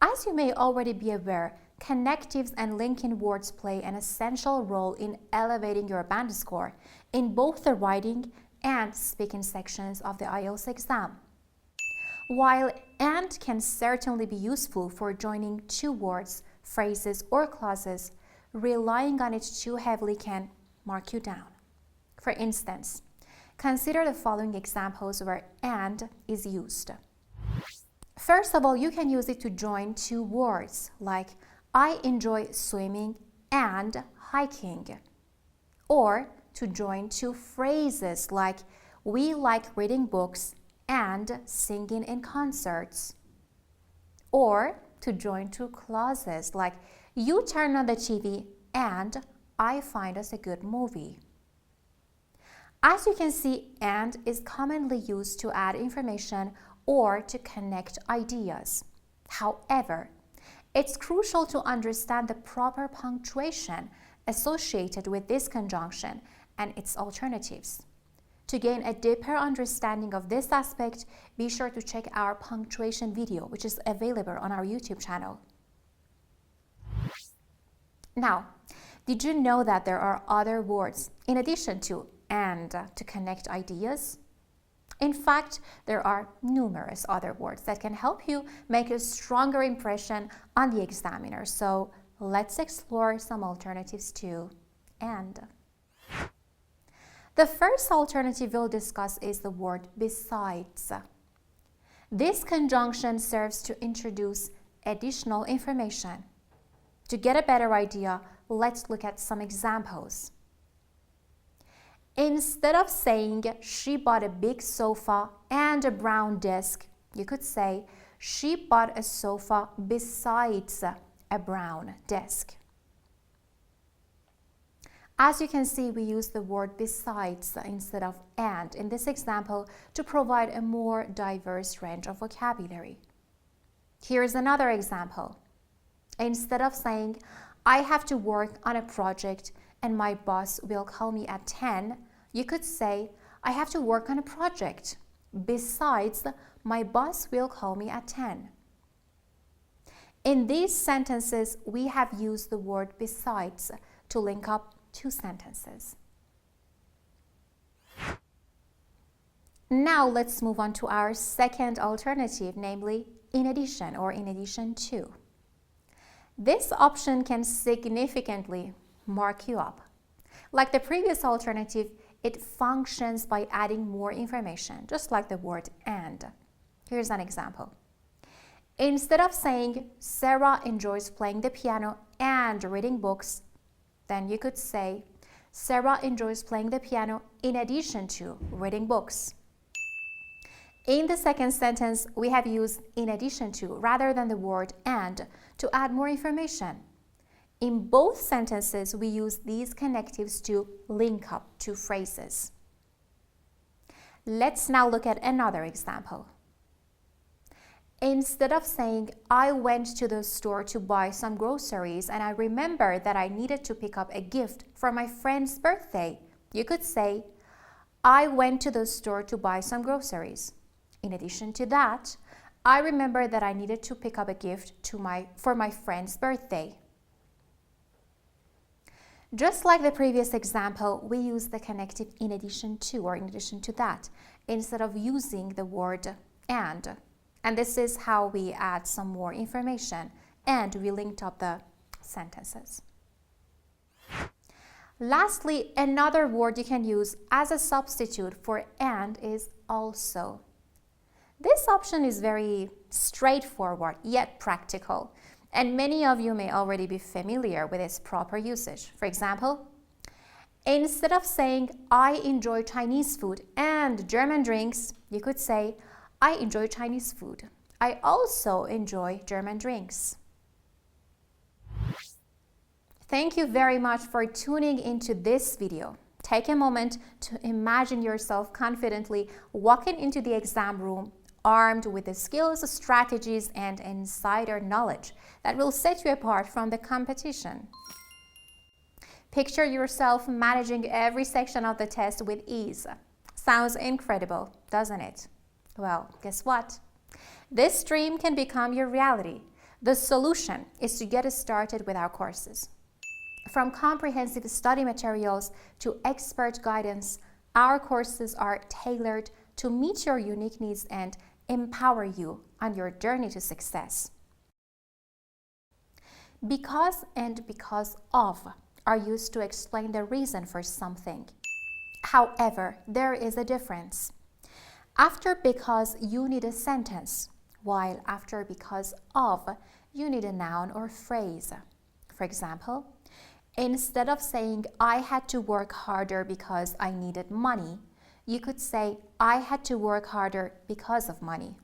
As you may already be aware, connectives and linking words play an essential role in elevating your band score in both the writing and speaking sections of the IELTS exam. While and can certainly be useful for joining two words, phrases, or clauses, relying on it too heavily can mark you down. For instance, consider the following examples where and is used. First of all, you can use it to join two words like I enjoy swimming and hiking, or to join two phrases like we like reading books and singing in concerts, or to join two clauses like you turn on the TV and I find us a good movie. As you can see, and is commonly used to add information or to connect ideas. However, it's crucial to understand the proper punctuation associated with this conjunction and its alternatives. To gain a deeper understanding of this aspect, be sure to check our punctuation video, which is available on our YouTube channel. Now, did you know that there are other words in addition to and to connect ideas? In fact, there are numerous other words that can help you make a stronger impression on the examiner. So let's explore some alternatives to and. The first alternative we'll discuss is the word besides. This conjunction serves to introduce additional information. To get a better idea, let's look at some examples. Instead of saying she bought a big sofa and a brown desk, you could say she bought a sofa besides a brown desk. As you can see, we use the word besides instead of and in this example to provide a more diverse range of vocabulary. Here's another example. Instead of saying, I have to work on a project and my boss will call me at 10, you could say, I have to work on a project. Besides, my boss will call me at 10. In these sentences, we have used the word besides to link up two sentences. Now let's move on to our second alternative, namely in addition or in addition to. This option can significantly mark you up. Like the previous alternative, it functions by adding more information, just like the word and. Here's an example. Instead of saying Sarah enjoys playing the piano and reading books, then you could say Sarah enjoys playing the piano in addition to reading books. In the second sentence, we have used in addition to rather than the word and to add more information. In both sentences, we use these connectives to link up two phrases. Let's now look at another example. Instead of saying, I went to the store to buy some groceries and I remembered that I needed to pick up a gift for my friend's birthday, you could say, I went to the store to buy some groceries. In addition to that, I remembered that I needed to pick up a gift for my friend's birthday. Just like the previous example, we use the connective in addition to or in addition to that instead of using the word and. And this is how we add some more information and we linked up the sentences. Lastly, another word you can use as a substitute for and is also. This option is very straightforward yet practical, and many of you may already be familiar with its proper usage. For example, instead of saying, I enjoy Chinese food and German drinks, you could say, I enjoy Chinese food. I also enjoy German drinks. Thank you very much for tuning into this video. Take a moment to imagine yourself confidently walking into the exam room armed with the skills, strategies, and insider knowledge that will set you apart from the competition. Picture yourself managing every section of the test with ease. Sounds incredible, doesn't it? Well, guess what? This dream can become your reality The solution is to get started with our courses. From comprehensive study materials to expert guidance, our courses are tailored to meet your unique needs and empower you on your journey to success. Because and because of are used to explain the reason for something. However, there is a difference. After because, you need a sentence, while after because of, you need a noun or phrase. For example, instead of saying, I had to work harder because I needed money, you could say, I had to work harder because of money.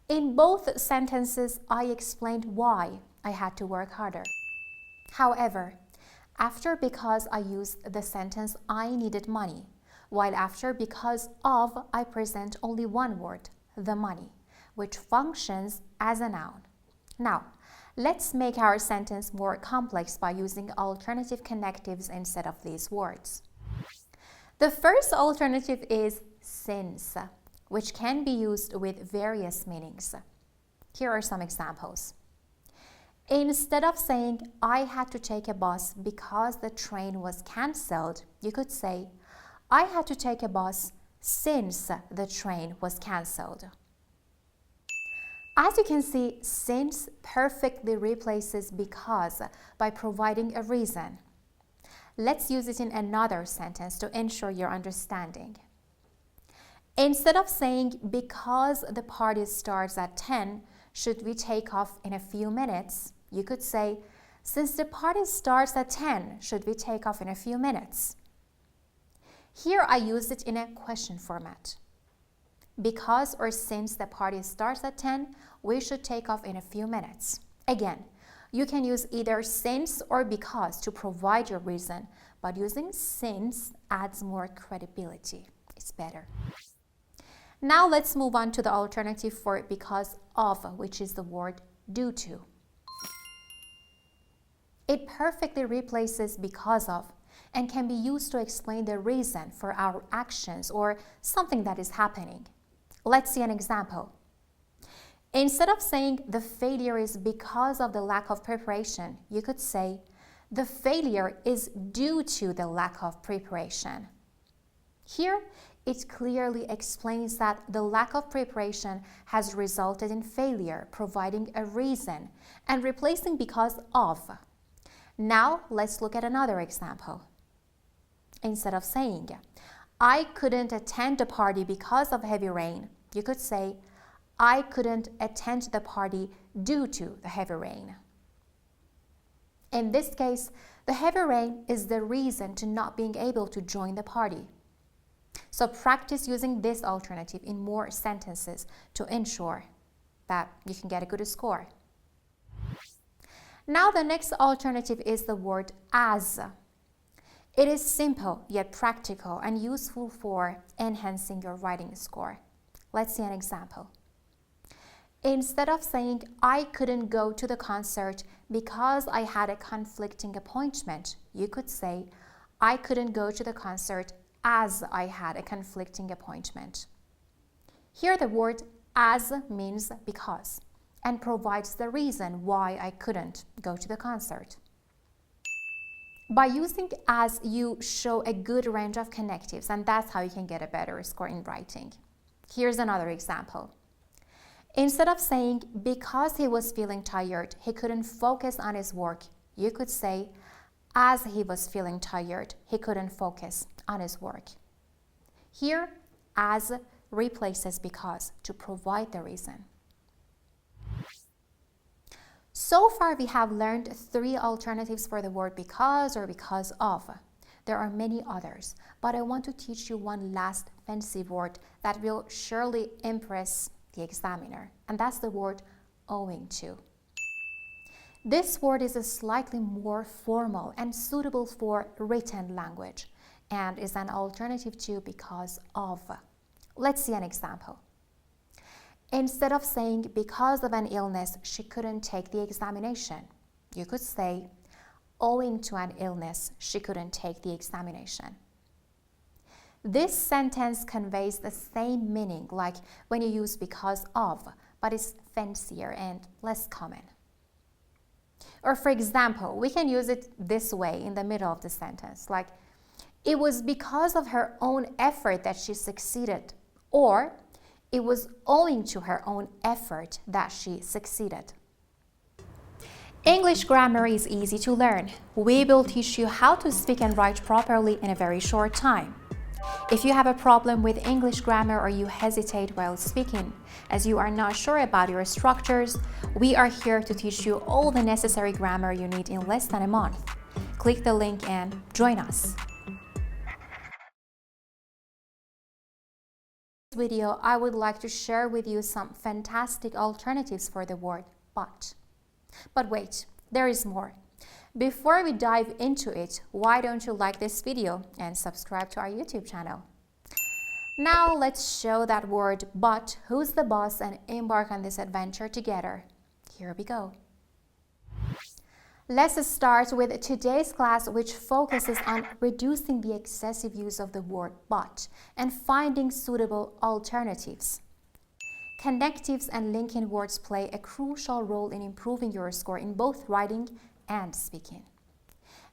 In both sentences, I explained why I had to work harder. However, after because, I use the sentence, I needed money, while after because of, I present only one word, the money, which functions as a noun. Now, let's make our sentence more complex by using alternative connectives instead of these words. The first alternative is since, which can be used with various meanings. Here are some examples. Instead of saying, I had to take a bus because the train was cancelled, you could say, I had to take a bus since the train was cancelled. As you can see, since perfectly replaces because by providing a reason. Let's use it in another sentence to ensure your understanding. Instead of saying, because the party starts at 10, should we take off in a few minutes? You could say, since the party starts at 10, should we take off in a few minutes? Here I use it in a question format. Because or since the party starts at 10, we should take off in a few minutes. Again, you can use either since or because to provide your reason, but using since adds more credibility. It's better. Now let's move on to the alternative for because of, which is the word due to. It perfectly replaces because of and can be used to explain the reason for our actions or something that is happening. Let's see an example. Instead of saying the failure is because of the lack of preparation, you could say the failure is due to the lack of preparation. Here, it clearly explains that the lack of preparation has resulted in failure, providing a reason and replacing because of. Now, let's look at another example. Instead of saying, I couldn't attend the party because of heavy rain, you could say, I couldn't attend the party due to the heavy rain. In this case, the heavy rain is the reason to not being able to join the party. So practice using this alternative in more sentences to ensure that you can get a good score. Now the next alternative is the word as. It is simple yet practical and useful for enhancing your writing score. Let's see an example. Instead of saying, I couldn't go to the concert because I had a conflicting appointment, you could say, I couldn't go to the concert as I had a conflicting appointment. Here the word as means because and provides the reason why I couldn't go to the concert. By using as, you show a good range of connectives, and that's how you can get a better score in writing. Here's another example. Instead of saying, because he was feeling tired, he couldn't focus on his work, you could say, as he was feeling tired, he couldn't focus on his work. Here, as replaces because to provide the reason. So far, we have learned 3 alternatives for the word because or because of. There are many others, but I want to teach you one last fancy word that will surely impress the examiner, and that's the word owing to. This word is a slightly more formal and suitable for written language and is an alternative to because of. Let's see an example. Instead of saying, because of an illness, she couldn't take the examination, you could say, owing to an illness, she couldn't take the examination. This sentence conveys the same meaning like when you use because of, but it's fancier and less common. Or for example, we can use it this way in the middle of the sentence, like, it was because of her own effort that she succeeded, or it was owing to her own effort that she succeeded. English grammar is easy to learn. We will teach you how to speak and write properly in a very short time. If you have a problem with English grammar or you hesitate while speaking, as you are not sure about your structures, we are here to teach you all the necessary grammar you need in less than a month. Click the link and join us. In this video, I would like to share with you some fantastic alternatives for the word but. But wait, there is more. Before we dive into it, why don't you like this video and subscribe to our YouTube channel? Now let's show that word but, who's the boss, and embark on this adventure together. Here we go. Let's start with today's class, which focuses on reducing the excessive use of the word but and finding suitable alternatives. Connectives and linking words play a crucial role in improving your score in both writing and speaking.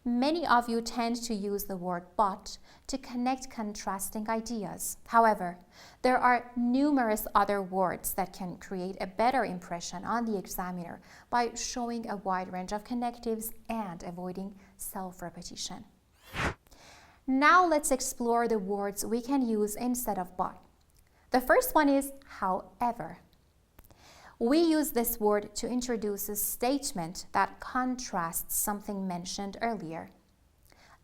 Many of you tend to use the word but to connect contrasting ideas. However, there are numerous other words that can create a better impression on the examiner by showing a wide range of connectives and avoiding self-repetition. Now let's explore the words we can use instead of but. The first one is however. We use this word to introduce a statement that contrasts something mentioned earlier.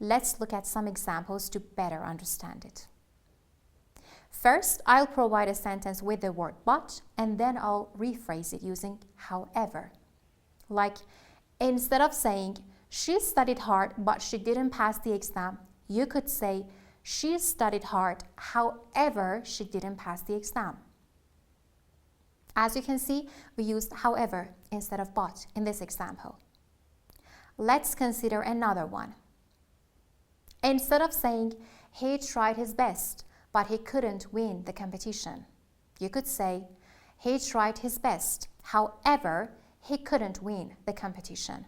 Let's look at some examples to better understand it. First, I'll provide a sentence with the word but, and then I'll rephrase it using however. Like, instead of saying, she studied hard but she didn't pass the exam, you could say, she studied hard, however, she didn't pass the exam. As you can see, we used however instead of but in this example. Let's consider another one. Instead of saying, he tried his best, but he couldn't win the competition, you could say, he tried his best, however, he couldn't win the competition.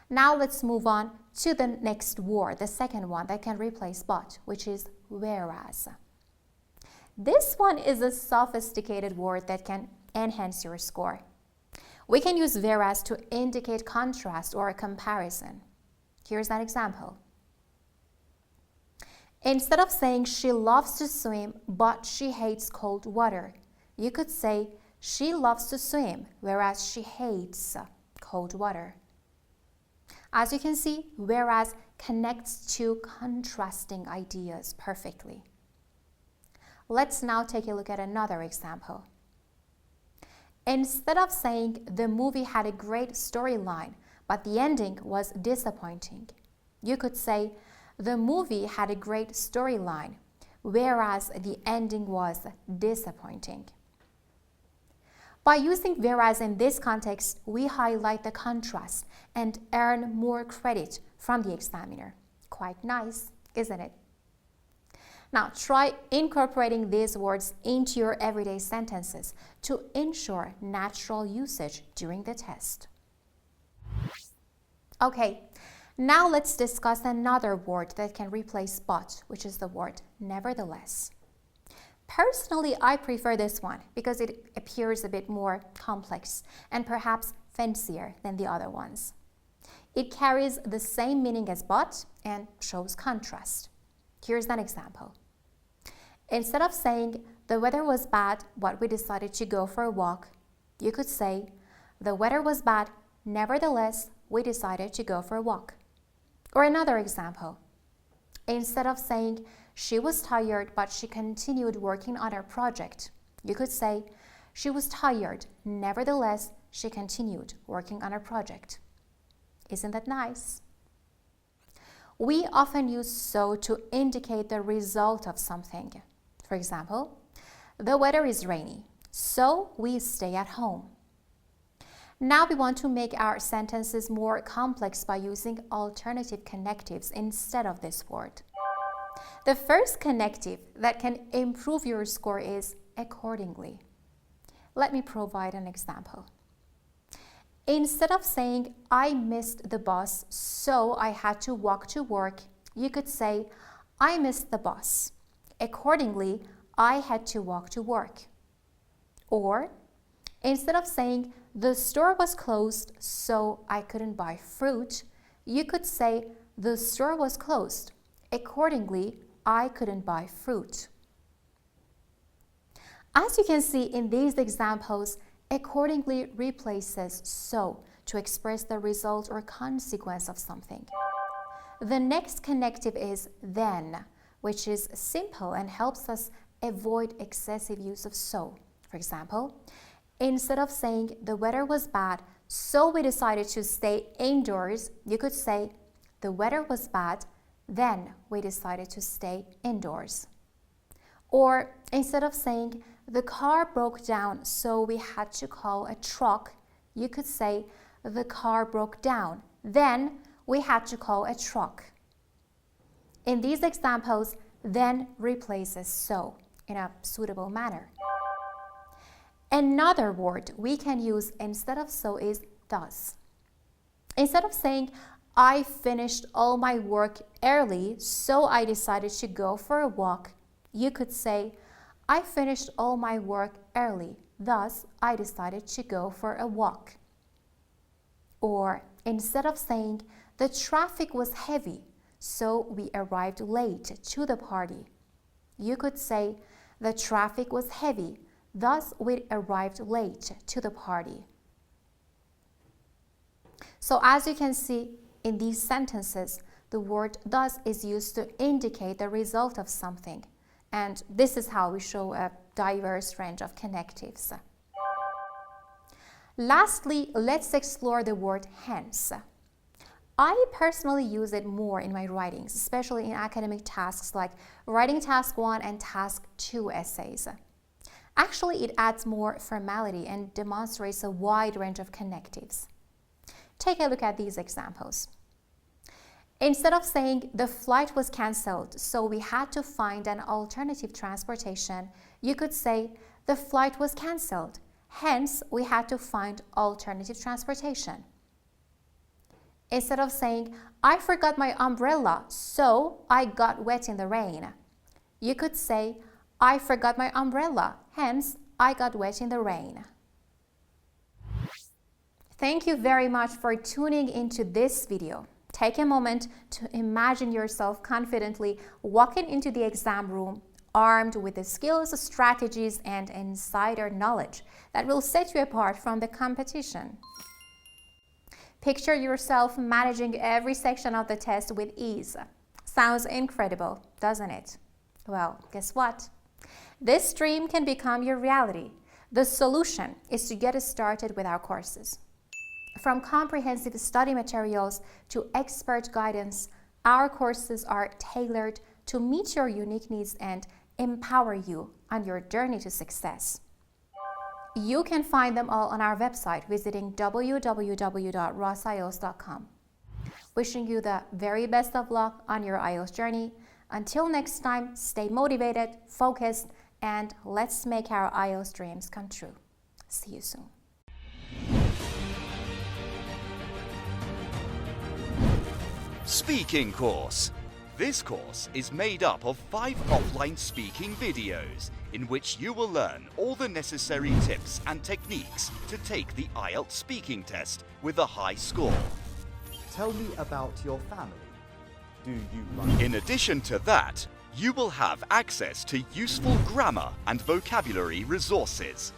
Now let's move on to the next word, the second one that can replace but, which is whereas. This one is a sophisticated word that can enhance your score. We can use whereas to indicate contrast or a comparison. Here's an example. Instead of saying she loves to swim but she hates cold water, you could say she loves to swim whereas she hates cold water. As you can see, whereas connects two contrasting ideas perfectly. Let's now take a look at another example. Instead of saying the movie had a great storyline, but the ending was disappointing, you could say the movie had a great storyline, whereas the ending was disappointing. By using whereas in this context, we highlight the contrast and earn more credit from the examiner. Quite nice, isn't it? Now try incorporating these words into your everyday sentences to ensure natural usage during the test. Okay, now let's discuss another word that can replace but, which is the word nevertheless. Personally, I prefer this one because it appears a bit more complex and perhaps fancier than the other ones. It carries the same meaning as but and shows contrast. Here's an example. Instead of saying, the weather was bad, but we decided to go for a walk, you could say, the weather was bad, nevertheless, we decided to go for a walk. Or another example. Instead of saying, she was tired, but she continued working on her project, you could say, she was tired, nevertheless, she continued working on her project. Isn't that nice? We often use so to indicate the result of something. For example, the weather is rainy, so we stay at home. Now we want to make our sentences more complex by using alternative connectives instead of this word. The first connective that can improve your score is accordingly. Let me provide an example. Instead of saying, I missed the bus, so I had to walk to work, you could say, I missed the bus. Accordingly, I had to walk to work. Or, instead of saying, the store was closed, so I couldn't buy fruit, you could say, the store was closed. Accordingly, I couldn't buy fruit. As you can see in these examples, accordingly replaces so to express the result or consequence of something. The next connective is then, which is simple and helps us avoid excessive use of so. For example, instead of saying the weather was bad, so we decided to stay indoors, you could say the weather was bad, then we decided to stay indoors. Or instead of saying the car broke down, so we had to call a truck, you could say the car broke down, then we had to call a truck. In these examples, then replaces so in a suitable manner. Another word we can use instead of so is thus. Instead of saying, I finished all my work early, so I decided to go for a walk, you could say, I finished all my work early, thus I decided to go for a walk. Or instead of saying, the traffic was heavy, so we arrived late to the party, you could say, the traffic was heavy, thus we arrived late to the party. So as you can see in these sentences, the word thus is used to indicate the result of something. And this is how we show a diverse range of connectives. Lastly, let's explore the word hence. I personally use it more in my writings, especially in academic tasks like writing task 1 and task 2 essays. Actually, it adds more formality and demonstrates a wide range of connectives. Take a look at these examples. Instead of saying the flight was cancelled, so we had to find an alternative transportation, you could say the flight was cancelled, hence we had to find alternative transportation. Instead of saying I forgot my umbrella, so I got wet in the rain, you could say I forgot my umbrella, hence I got wet in the rain. Thank you very much for tuning into this video. Take a moment to imagine yourself confidently walking into the exam room armed with the skills, strategies, and insider knowledge that will set you apart from the competition. Picture yourself managing every section of the test with ease. Sounds incredible, doesn't it? Well, guess what? This dream can become your reality. The solution is to get started with our courses. From comprehensive study materials to expert guidance, our courses are tailored to meet your unique needs and empower you on your journey to success. You can find them all on our website visiting www.rossielts.com. Wishing you the very best of luck on your IELTS journey. Until next time, stay motivated, focused, and let's make our IELTS dreams come true. See you soon. Speaking course. This course is made up of 5 offline speaking videos in which you will learn all the necessary tips and techniques to take the IELTS speaking test with a high score. Tell me about your family. Do you like... In addition to that, you will have access to useful grammar and vocabulary resources.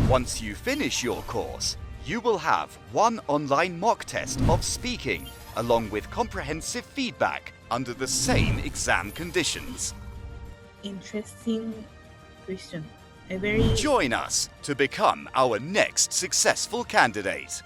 Once you finish your course, you will have 1 online mock test of speaking along with comprehensive feedback under the same exam conditions. Interesting question. A very Join us to become our next successful candidate.